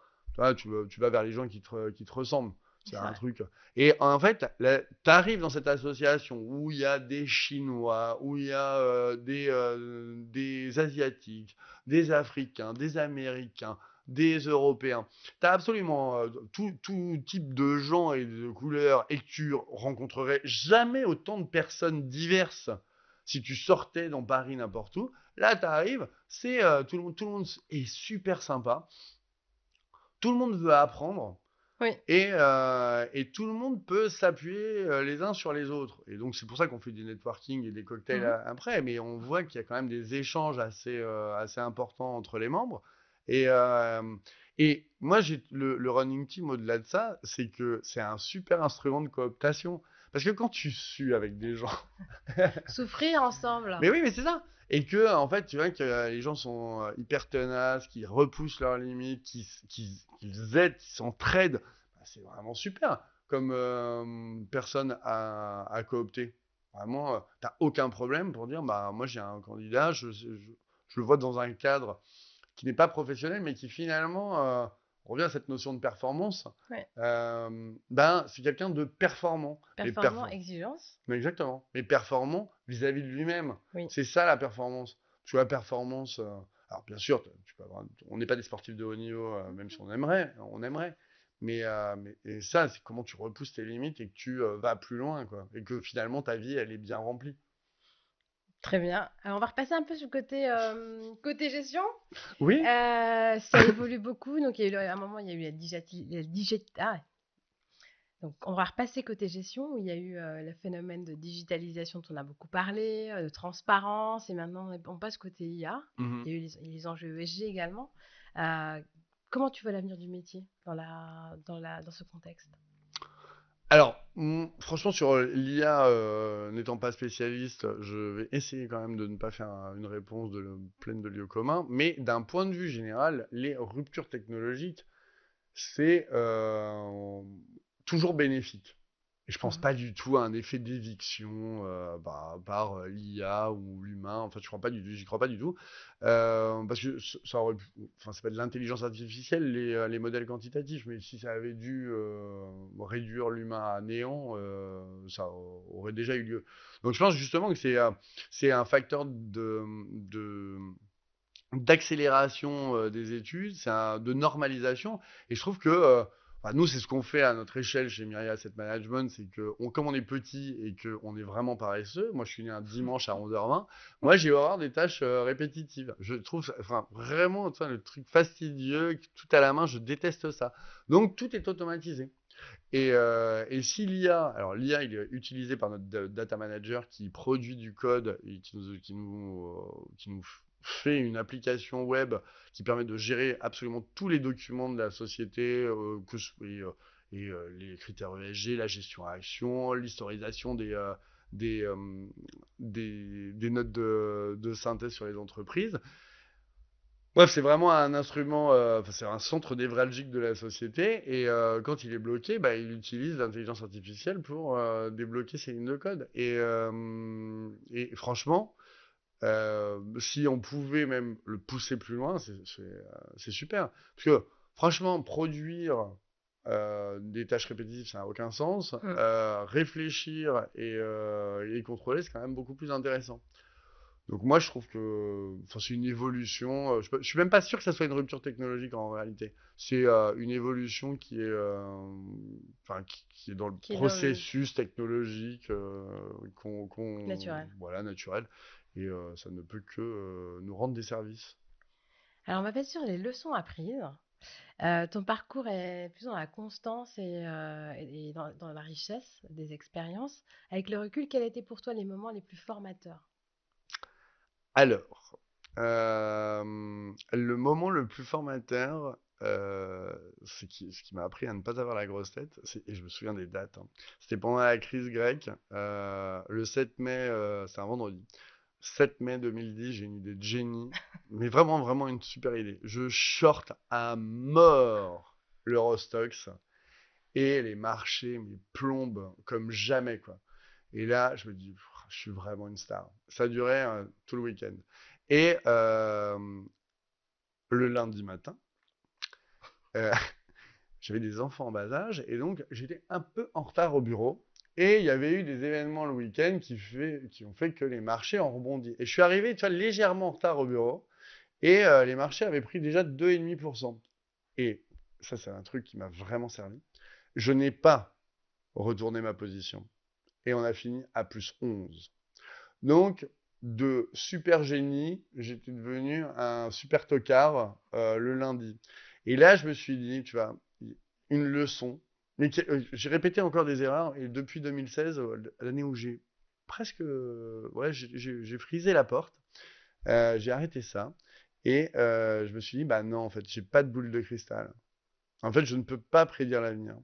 Tu vois, tu vas vers les gens qui te ressemblent. C'est C'est un vrai. truc. Et en fait, tu arrives dans cette association où il y a des Chinois, où il y a des Asiatiques, des Africains, des Américains, des Européens. Tu as absolument tout type de gens et de couleurs et tu rencontrerais jamais autant de personnes diverses si tu sortais dans Paris n'importe où. Là, tu arrives, c'est tout le monde est super sympa, tout le monde veut apprendre Oui. et tout le monde peut s'appuyer les uns sur les autres. Et donc, c'est pour ça qu'on fait du networking et des cocktails Mhm. après, mais on voit qu'il y a quand même des échanges assez importants entre les membres. Et, moi, j'ai le running team, au-delà de ça, c'est que c'est un super instrument de cooptation. Parce que quand tu sues avec des gens Souffrir ensemble. mais oui, mais c'est ça. Et que, en fait, tu vois que les gens sont hyper tenaces, qui repoussent leurs limites, qu'ils aident, qui s'entraident. Bah, c'est vraiment super comme personne à coopter. Vraiment, t'as aucun problème pour dire, bah, moi j'ai un candidat, je le vois dans un cadre qui n'est pas professionnel, mais qui finalement on revient à cette notion de performance. Ouais. Ben, c'est quelqu'un de performant. Mais Performant, exigence. mais exactement. Mais performant vis-à-vis de lui-même. Oui. C'est ça la performance. Parce que la performance, alors bien sûr, tu peux on n'est pas des sportifs de haut niveau, même si on aimerait. Et ça, c'est comment tu repousses tes limites et que tu vas plus loin, quoi. Et que finalement, ta vie, elle est bien remplie. Très bien. Alors, on va repasser un peu sur le côté gestion. Oui. Ça évolue beaucoup. Donc, il y a eu, à un moment, il y a eu donc, on va repasser côté gestion où il y a eu le phénomène de digitalisation dont on a beaucoup parlé, de transparence, et maintenant on passe côté IA. Mhm. Il y a eu les enjeux ESG également. Euh, Comment tu vois l'avenir du métier dans ce contexte? Alors, franchement, sur l'IA, n'étant pas spécialiste, je vais essayer quand même de ne pas faire une réponse pleine de lieux communs. Mais d'un point de vue général, les ruptures technologiques, c'est toujours bénéfique. Et je pense Mhm. pas du tout à un effet d'éviction par l'IA ou l'humain. Enfin, j'y crois pas du tout. Parce que ça aurait enfin, c'est pas de l'intelligence artificielle, les modèles quantitatifs, mais si ça avait dû réduire l'humain à néant, ça aurait déjà eu lieu. Donc je pense justement que c'est un facteur d'accélération des études, de normalisation. Et je trouve que enfin, nous, c'est ce qu'on fait à notre échelle chez Myria Asset Management, c'est que comme on est petit et qu'on est vraiment paresseux, moi je suis né un dimanche à 11h20, moi j'ai horreur des tâches répétitives. Je trouve ça, enfin, vraiment le truc fastidieux, tout à la main, je déteste ça. Donc tout est automatisé. Et si l'IA, alors l'IA, il est utilisé par notre data manager qui produit du code et qui nous fait une application web qui permet de gérer absolument tous les documents de la société, les critères ESG, la gestion à action, l'historisation des, euh, des notes de synthèse sur les entreprises. Bref, c'est vraiment un instrument, enfin, c'est un centre névralgique de la société. Et quand il est bloqué, bah, il utilise l'intelligence artificielle pour débloquer ses lignes de code. Et franchement, si on pouvait même le pousser plus loin, c'est super. Parce que franchement, produire des tâches répétitives, ça n'a aucun sens. Mm. Réfléchir et contrôler, c'est quand même beaucoup plus intéressant. Donc moi, je trouve que c'est une évolution. Je suis même pas sûr que ça soit une rupture technologique en réalité. C'est une évolution qui est dans le Qui est dans le processus technologique naturel. voilà, naturel. Et ça ne peut que nous rendre des services. Alors, on va passer sur les leçons apprises. Ton parcours est plus dans la constance et dans la richesse des expériences. Avec le recul, quels étaient pour toi les moments les plus formateurs? Alors, le moment le plus formateur, ce qui m'a appris à ne pas avoir la grosse tête, et je me souviens des dates, hein. C'était pendant la crise grecque, le 7 mai, c'est un vendredi. 7 mai 2010, j'ai une idée de génie, mais vraiment, vraiment une super idée. Je short à mort l'Eurostoxx et les marchés me plombent comme jamais, quoi. Et là, je me dis, je suis vraiment une star. Ça durait tout le week-end. Et le lundi matin, euh, j'avais des enfants en bas âge et donc j'étais un peu en retard au bureau. Et il y avait eu des événements le week-end qui ont fait que les marchés ont rebondi. Et je suis arrivé, tu vois, légèrement en retard au bureau et les marchés avaient pris déjà 2,5%. Et ça, c'est un truc qui m'a vraiment servi. Je n'ai pas retourné ma position. Et on a fini à plus 11. Donc, de super génie, j'étais devenu un super tocard le lundi. Et là, je me suis dit, tu vois, une leçon. Mais j'ai répété encore des erreurs. Et depuis 2016, l'année où j'ai presque, ouais, j'ai frisé la porte, j'ai arrêté ça. Et je me suis dit, bah non, en fait, j'ai pas de boule de cristal. En fait, je ne peux pas prédire l'avenir.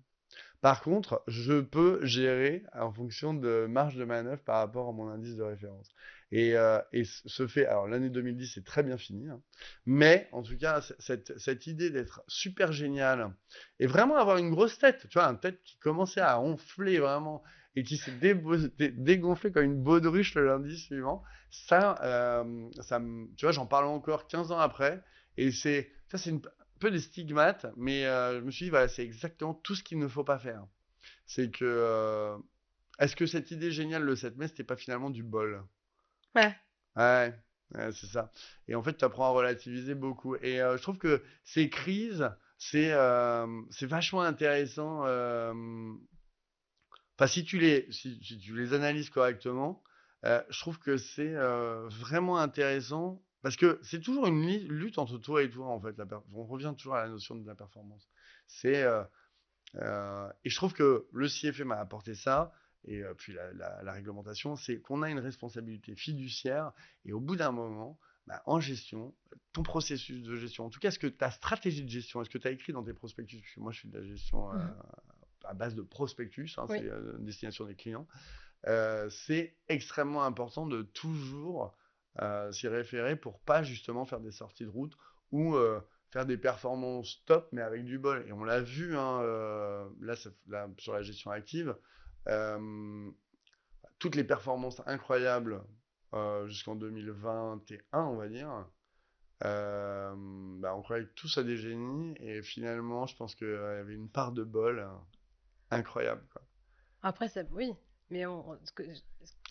Par contre, je peux gérer en fonction de marge de manœuvre par rapport à mon indice de référence. Et ce fait, alors l'année 2010 c'est très bien fini, hein, mais en tout cas, cette idée d'être super génial et vraiment avoir une grosse tête, tu vois, une tête qui commençait à enfler vraiment et qui s'est dégonflée comme une baudruche le lundi suivant, tu vois, j'en parle encore 15 ans après et ça, c'est un peu des stigmates, mais je me suis dit, voilà, c'est exactement tout ce qu'il ne faut pas faire. C'est que, est-ce que cette idée géniale le 7 mai, c'était pas finalement du bol? Ouais. Ouais, ouais, c'est ça. Et en fait, tu apprends à relativiser beaucoup. Et je trouve que ces crises, c'est vachement intéressant. Enfin, si tu les analyses correctement, je trouve que c'est vraiment intéressant parce que c'est toujours une lutte entre toi et toi, en fait. On revient toujours à la notion de la performance. C'est et je trouve que le CFA m'a apporté ça, et puis la réglementation, c'est qu'on a une responsabilité fiduciaire, et au bout d'un moment, bah, en gestion, ton processus de gestion, en tout cas, est-ce que ta stratégie de gestion, est-ce que tu as écrit dans tes prospectus, parce que moi je fais de la gestion Mhm. à base de prospectus, hein, c'est Oui. destination des clients, c'est extrêmement important de toujours s'y référer pour pas justement faire des sorties de route ou faire des performances top mais avec du bol. Et on l'a vu hein, là, sur la gestion active, euh, toutes les performances incroyables jusqu'en 2021, on va dire. Bah, on croyait tous à des génies et finalement, je pense qu'il y avait une part de bol incroyable, quoi. Après, oui, mais ce que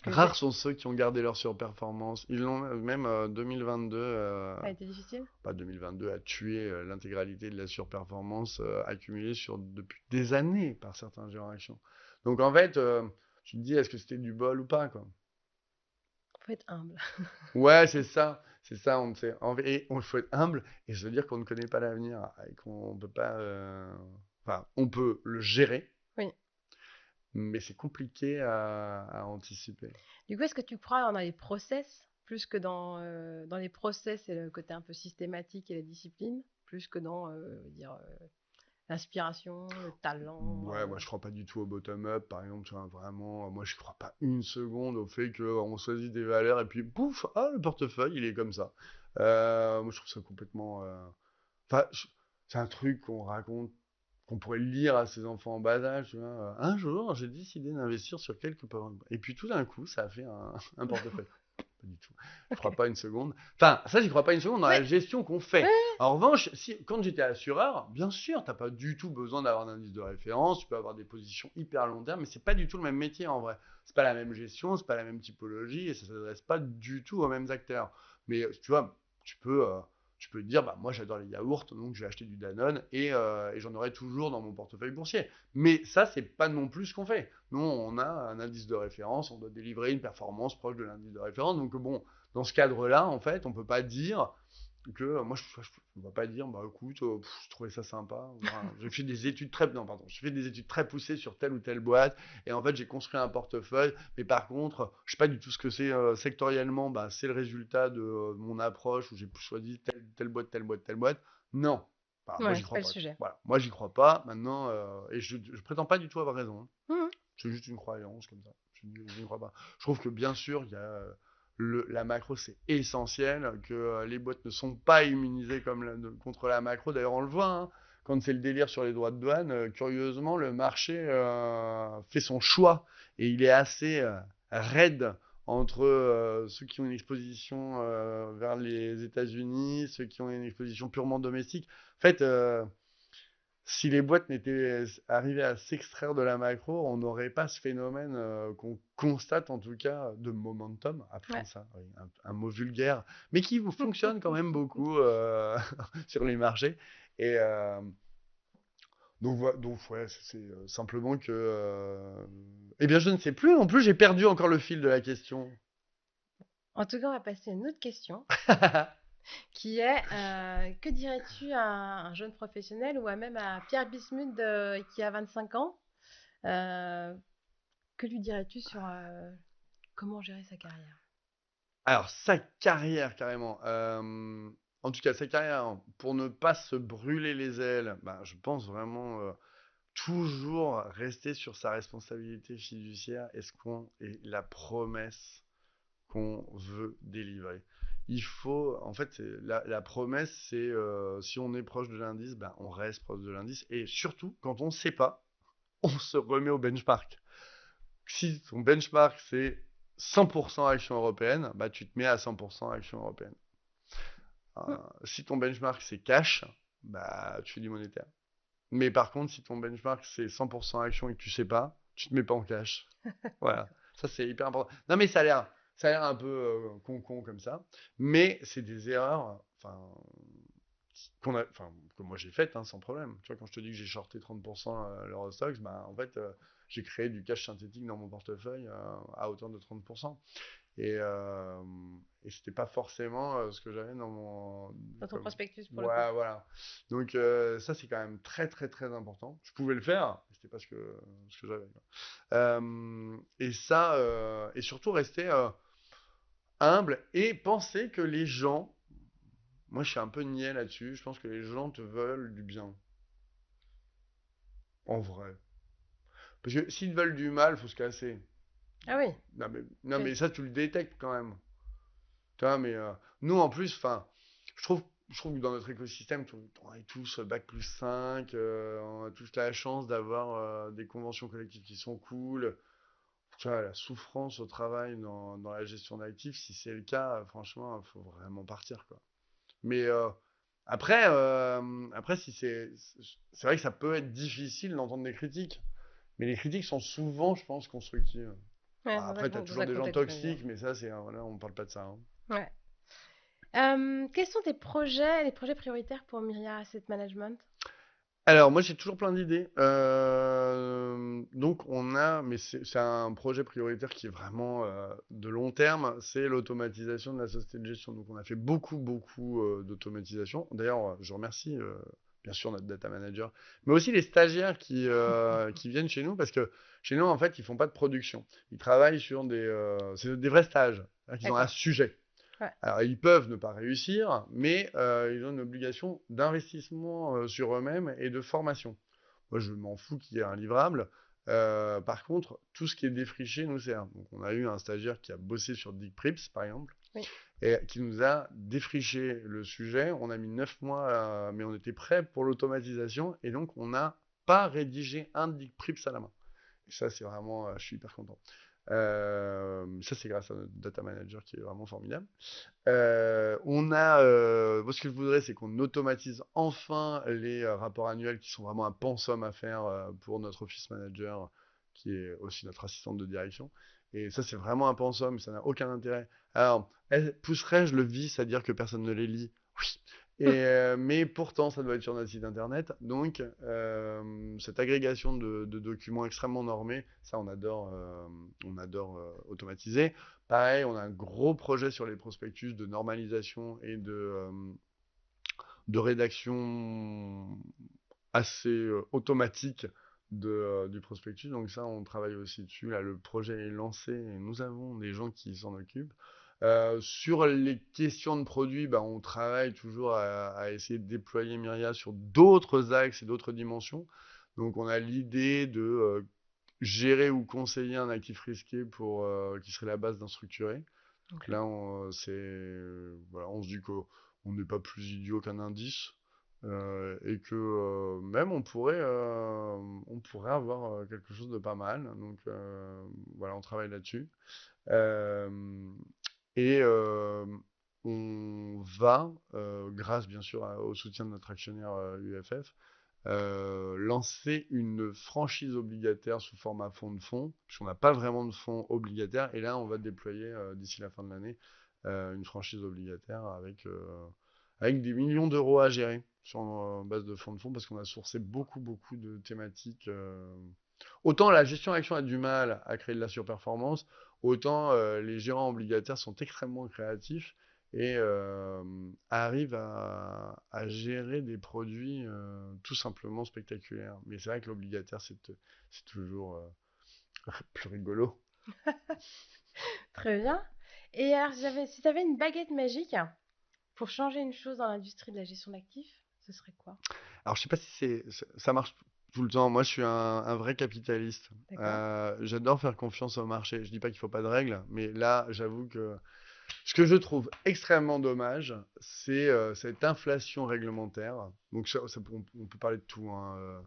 Rares j'ai. sont ceux qui ont gardé leur surperformance. Ils l'ont même 2022, Ça a été difficile? pas 2022 a tué l'intégralité de la surperformance accumulée depuis des années par certains géants actions. Donc en fait, tu te dis est-ce que c'était du bol ou pas quoi. Faut être humble. Ouais, c'est ça. On sait. Et on faut être humble et se dire qu'on ne connaît pas l'avenir et qu'on peut pas. Enfin, on peut le gérer, Oui. mais c'est compliqué à anticiper. Du coup, est-ce que tu crois dans les process plus que dans les process et le côté un peu systématique et la discipline, plus que dans l'inspiration, le talent Ouais, moi je crois pas du tout au bottom-up, par exemple, tu vois, vraiment, moi je crois pas une seconde au fait qu'on choisit des valeurs et puis pouf, ah, le portefeuille, il est comme ça. Moi je trouve ça complètement. Enfin, c'est un truc qu'on raconte, qu'on pourrait lire à ses enfants en bas âge, tu vois. Un jour, j'ai décidé d'investir sur quelques. Et puis tout d'un coup, ça a fait un portefeuille. pas du tout. Je crois pas une seconde. Enfin, ça, j'y crois pas une seconde dans la gestion qu'on fait. En revanche, quand j'étais assureur, bien sûr, tu n'as pas du tout besoin d'avoir un indice de référence. Tu peux avoir des positions hyper long terme, mais c'est pas du tout le même métier en vrai. C'est pas la même gestion, c'est pas la même typologie et ça s'adresse pas du tout aux mêmes acteurs. Mais tu vois, tu peux te dire, moi j'adore les yaourts, donc je vais acheter du Danone et j'en aurai toujours dans mon portefeuille boursier. Mais ça, c'est pas non plus ce qu'on fait. Nous, on a un indice de référence, on doit délivrer une performance proche de l'indice de référence. Donc bon, dans ce cadre-là, en fait, on peut pas dire que moi, je ne vais pas dire, écoute, je trouvais ça sympa. Voilà. J'ai fait des études très poussées sur telle ou telle boîte, et en fait, j'ai construit un portefeuille. Mais par contre, je sais pas du tout ce que c'est sectoriellement. C'est le résultat de mon approche où j'ai choisi telle boîte, telle boîte, telle boîte. Non, moi, Ouais, j'y c'est crois pas le pas. sujet. Voilà, moi, j'y crois pas. Maintenant, et je prétends pas du tout avoir raison. Mhm. C'est juste une croyance comme ça. Je n'y crois pas. Je trouve que bien sûr, il y a la macro, c'est essentiel, que les boîtes ne sont pas immunisées contre la macro. D'ailleurs, on le voit, hein, quand c'est le délire sur les droits de douane, curieusement, le marché fait son choix et il est assez raide entre ceux qui ont une exposition vers les États-Unis, ceux qui ont une exposition purement domestique. En fait, si les boîtes n'étaient arrivées à s'extraire de la macro, on n'aurait pas ce phénomène qu'on constate en tout cas de momentum, appelons Ouais. ça, oui, un mot vulgaire, mais qui fonctionne quand même beaucoup sur les marchés. Et donc ouais, c'est simplement que... Eh bien, je ne sais plus non plus, j'ai perdu encore le fil de la question. En tout cas, on va passer à une autre question qui est que dirais-tu à un jeune professionnel ou même à Pierre Bismuth qui a 25 ans que lui dirais-tu sur comment gérer sa carrière? Alors, sa carrière, carrément. En tout cas, sa carrière, pour ne pas se brûler les ailes, je pense vraiment toujours rester sur sa responsabilité fiduciaire et la promesse qu'on veut délivrer. Il faut, en fait, la promesse, c'est si on est proche de l'indice, on reste proche de l'indice. Et surtout, quand on ne sait pas, on se remet au benchmark. Si ton benchmark, c'est 100% action européenne, tu te mets à 100% action européenne. Si ton benchmark, c'est cash, tu fais du monétaire. Mais par contre, si ton benchmark, c'est 100% action et que tu sais pas, tu te mets pas en cash. Voilà. Ça, c'est hyper important. Non, mais ça a l'air un peu con comme ça. Mais c'est des erreurs, que moi j'ai faites, sans problème. Tu vois, quand je te dis que j'ai shorté 30% l'Eurostoxx, en fait, j'ai créé du cash synthétique dans mon portefeuille à hauteur de 30%. Et c'était pas forcément ce que j'avais Dans ton prospectus pour le coup. Ouais, voilà. Donc ça, c'est quand même très, très, très important. Je pouvais le faire, mais c'était pas ce que j'avais. Et ça, et surtout rester humble et penser que les gens, moi je suis un peu niais là-dessus, je pense que les gens te veulent du bien. En vrai. Parce que s'ils te veulent du mal, faut se casser. Ah oui. Non, mais ça, tu le détectes quand même. Tu vois, mais nous, en plus, je trouve que dans notre écosystème, on est tous bac+5, on a tous la chance d'avoir des conventions collectives qui sont cool. Tu vois, la souffrance au travail dans la gestion d'actifs, si c'est le cas, franchement, il faut vraiment partir, quoi. Mais après, si c'est vrai que ça peut être difficile d'entendre des critiques. Mais les critiques sont souvent, je pense, constructives. Ouais, Après, tu as dans toujours un des gens contexte familial. toxiques, mais ça, voilà, on parle pas de ça, hein. Ouais. Quels sont tes les projets prioritaires pour Myria Asset Management? Alors, moi, j'ai toujours plein d'idées. Donc, mais c'est un projet prioritaire qui est vraiment de long terme, c'est l'automatisation de la société de gestion. Donc, on a fait beaucoup, beaucoup d'automatisation. D'ailleurs, je remercie bien sûr notre data manager, mais aussi les stagiaires qui viennent chez nous, parce que chez nous, en fait, ils font pas de production. Ils travaillent sur c'est des vrais stages. Ils ont un D'accord. sujet. Ouais. Alors, ils peuvent ne pas réussir, mais ils ont une obligation d'investissement sur eux-mêmes et de formation. Moi, je m'en fous qu'il y ait un livrable. Par contre, tout ce qui est défriché nous sert. Donc, on a eu un stagiaire qui a bossé sur Dick par exemple, Oui. et qui nous a défriché le sujet. On a mis 9 mois, mais on était prêt pour l'automatisation, et donc on n'a pas rédigé un Dick à la main. Et ça, c'est vraiment, je suis hyper content. Ça, c'est grâce à notre data manager qui est vraiment formidable. Moi, ce que je voudrais, c'est qu'on automatise enfin les rapports annuels qui sont vraiment un pensum à faire pour notre office manager, qui est aussi notre assistante de direction. Et ça, c'est vraiment un pensum, ça n'a aucun intérêt. Alors, pousserais-je le vice à dire que personne ne les lit? Oui. Mais pourtant, ça doit être sur notre site internet. Donc, cette agrégation de documents extrêmement normés, ça, on adore automatiser. Pareil, on a un gros projet sur les prospectus de normalisation et de rédaction assez automatique du prospectus. Donc ça, on travaille aussi dessus. Là, le projet est lancé et nous avons des gens qui s'en occupent. Sur les questions de produits, bah, on travaille toujours à essayer de déployer Myria sur d'autres axes et d'autres dimensions. Donc on a l'idée de gérer ou conseiller un actif risqué qui serait la base d'un structuré. Ok. Là, voilà, on se dit qu'on n'est pas plus idiot qu'un indice et que même on pourrait avoir quelque chose de pas mal. Donc voilà, on travaille là-dessus. Euh, et on va, grâce bien sûr au soutien de notre actionnaire UFF, lancer une franchise obligataire sous format fonds de fonds, puisqu'on n'a pas vraiment de fonds obligataires. Et là, on va déployer d'ici la fin de l'année une franchise obligataire avec des millions d'euros à gérer sur base de fonds, parce qu'on a sourcé beaucoup, beaucoup de thématiques. Autant la gestion d'action a du mal à créer de la surperformance, autant les gérants obligataires sont extrêmement créatifs et arrivent à gérer des produits tout simplement spectaculaires. Mais c'est vrai que l'obligataire, c'est toujours plus rigolo. Très bien. Et alors, si tu avais une baguette magique pour changer une chose dans l'industrie de la gestion d'actifs, ce serait quoi? Alors, je sais pas si ça marche tout le temps. Moi, je suis un vrai capitaliste. D'accord? J'adore faire confiance au marché. Je dis pas qu'il faut pas de règles, mais là, j'avoue que ce que je trouve extrêmement dommage, c'est cette inflation réglementaire. Donc, on peut parler de tout, hein.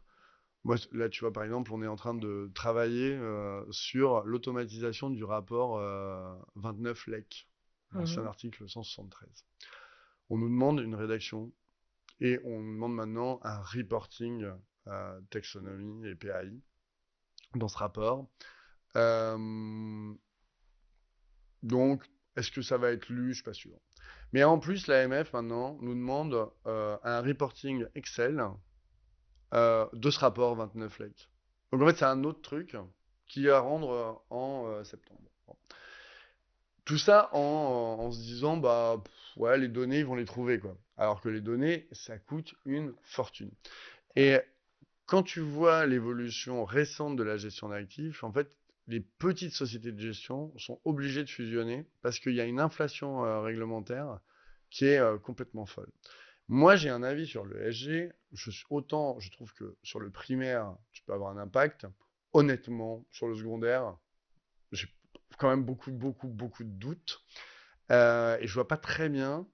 Moi, là, tu vois, par exemple, on est en train de travailler sur l'automatisation du rapport 29 LEC, l'ancien Mhm. article 173. On nous demande une rédaction et on nous demande maintenant un reporting taxonomie et PAI dans ce rapport. Euh, donc, est-ce que ça va être lu? Je suis pas sûr. Mais en plus, l'AMF maintenant nous demande un reporting Excel de ce rapport 29 LEC. Donc en fait, c'est un autre truc qui est à rendre en septembre. Bon. Tout ça en se disant, bah, ouais, les données, ils vont les trouver, quoi. Alors que les données, ça coûte une fortune. C'est vrai. Et quand tu vois l'évolution récente de la gestion d'actifs, en fait, les petites sociétés de gestion sont obligées de fusionner parce qu'il y a une inflation réglementaire qui est complètement folle. Moi, j'ai un avis sur le SG. Autant, je trouve que sur le primaire, tu peux avoir un impact. Honnêtement, sur le secondaire, j'ai quand même beaucoup, beaucoup, beaucoup de doutes. Et je vois pas très bien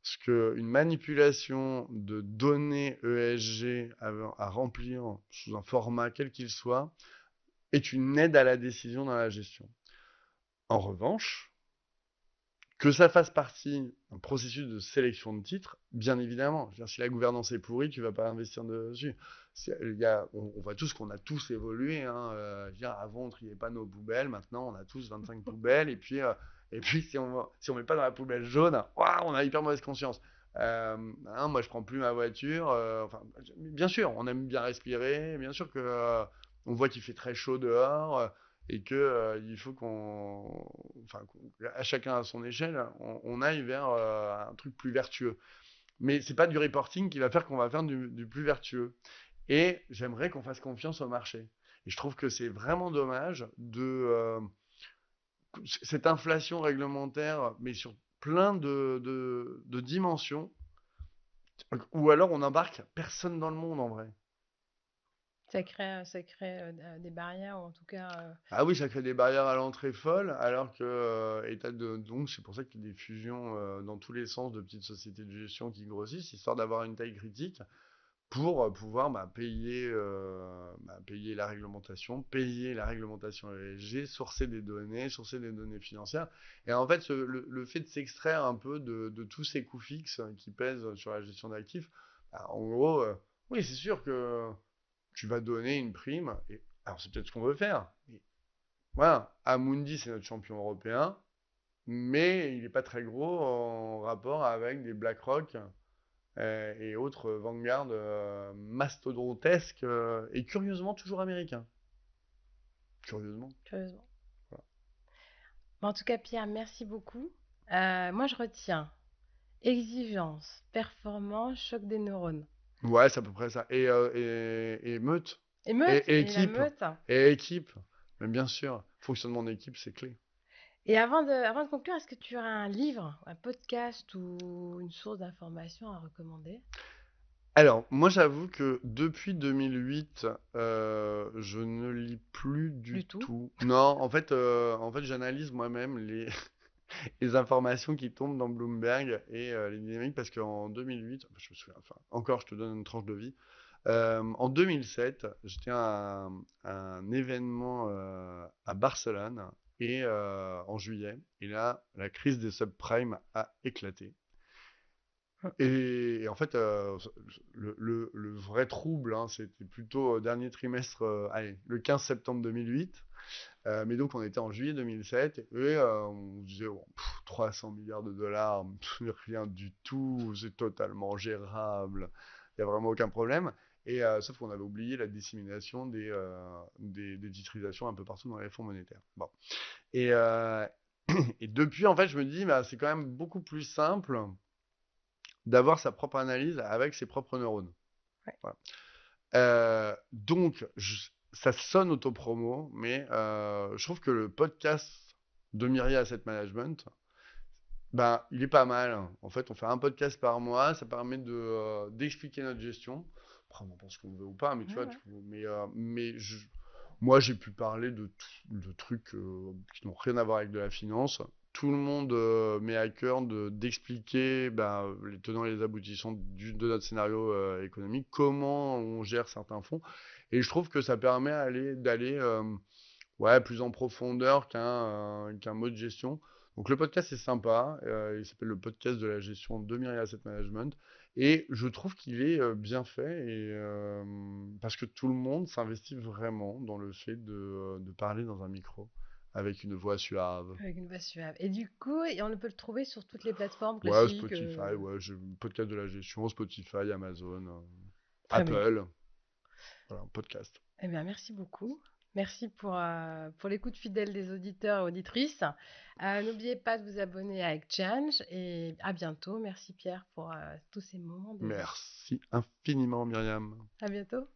ce qu'une manipulation de données ESG à remplir sous un format quel qu'il soit est une aide à la décision dans la gestion. En revanche, que ça fasse partie d'un processus de sélection de titres, bien évidemment. Je veux dire, si la gouvernance est pourrie, tu ne vas pas investir dessus. On voit tous qu'on a tous évolué. Hein, avant, on ne triait pas nos poubelles. Maintenant, on a tous 25 poubelles. Et puis si on ne met pas dans la poubelle jaune, on a hyper mauvaise conscience. Moi, je prends plus ma voiture. Bien sûr, on aime bien respirer. Bien sûr que on voit qu'il fait très chaud dehors et que il faut à chacun à son échelle, on aille vers un truc plus vertueux. Mais c'est pas du reporting qui va faire qu'on va faire du plus vertueux. Et j'aimerais qu'on fasse confiance au marché. Et je trouve que c'est vraiment dommage de cette inflation réglementaire, mais sur plein de dimensions, ou alors on embarque personne dans le monde en vrai. Ça crée des barrières, ou en tout cas. Ah oui, ça crée des barrières à l'entrée folles, alors que donc c'est pour ça qu'il y a des fusions dans tous les sens de petites sociétés de gestion qui grossissent, histoire d'avoir une taille critique pour pouvoir payer la réglementation ESG, sourcer des données financières. Et en fait, le fait de s'extraire un peu de tous ces coûts fixes qui pèsent sur la gestion d'actifs, en gros, oui, c'est sûr que tu vas donner une prime. Et, alors, c'est peut-être ce qu'on veut faire. Mais, voilà, Amundi, c'est notre champion européen, mais il n'est pas très gros en rapport avec des BlackRock et autres Vanguard mastodontesques et curieusement toujours américains. Curieusement. Curieusement. Voilà. Bon, en tout cas, Pierre, merci beaucoup. Moi, je retiens exigence, performance, choc des neurones. Ouais, c'est à peu près ça. Et meute. Émeute Et et la équipe. meute. Et équipe. Mais bien sûr, fonctionnement d'équipe, c'est clé. Et avant de conclure, est-ce que tu as un livre, un podcast ou une source d'information à recommander? Alors, moi, j'avoue que depuis 2008, je ne lis plus Du du tout. tout. Non, en fait, j'analyse moi-même les informations qui tombent dans Bloomberg et les dynamiques parce qu'en 2008, je me souviens, enfin, encore, je te donne une tranche de vie. En 2007, j'étais à un événement à Barcelone et en juillet, et là, la crise des subprimes a éclaté. Et en fait, le vrai trouble, hein, c'était plutôt au dernier trimestre, allez, le 15 septembre 2008. Mais donc, on était en juillet 2007 et on se disait, oh, 300 milliards de dollars, rien du tout, c'est totalement gérable, il n'y a vraiment aucun problème. Et sauf qu'on avait oublié la dissémination des titrisations un peu partout dans les fonds monétaires. Bon. Et, et depuis, en fait, je me dis, bah, c'est quand même beaucoup plus simple d'avoir sa propre analyse avec ses propres neurones. Ouais. Voilà. Donc, ça sonne autopromo, mais je trouve que le podcast de Myria Asset Management, ben, il est pas mal. En fait, on fait un podcast par mois, ça permet d'expliquer notre gestion. Après, on en pense qu'on veut ou pas, mais tu vois, moi, j'ai pu parler de trucs qui n'ont rien à voir avec de la finance. Tout le monde met à cœur d'expliquer les tenants et les aboutissants de notre scénario économique, comment on gère certains fonds. Et je trouve que ça permet d'aller plus en profondeur qu'un mode gestion. Donc le podcast est sympa, il s'appelle le podcast de la gestion de Myria Asset Management. Et je trouve qu'il est bien fait parce que tout le monde s'investit vraiment dans le fait de parler dans un micro avec une voix suave. Avec une voix suave. Et du coup, on peut le trouver sur toutes les plateformes Ouais, classiques. Spotify, podcast de la gestion, Spotify, Amazon, Très bien. Apple. Voilà, un podcast. Eh bien, merci beaucoup. Merci pour l'écoute fidèle des auditeurs et auditrices. N'oubliez pas de vous abonner à Exchange et à bientôt. Merci Pierre pour tous ces moments de vie. Merci infiniment, Myriam. À bientôt.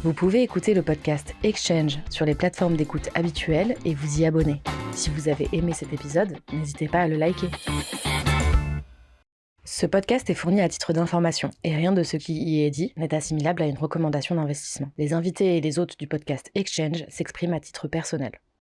Vous pouvez écouter le podcast Exchange sur les plateformes d'écoute habituelles et vous y abonner. Si vous avez aimé cet épisode, n'hésitez pas à le liker. Ce podcast est fourni à titre d'information et rien de ce qui y est dit n'est assimilable à une recommandation d'investissement. Les invités et les hôtes du podcast Exchange s'expriment à titre personnel.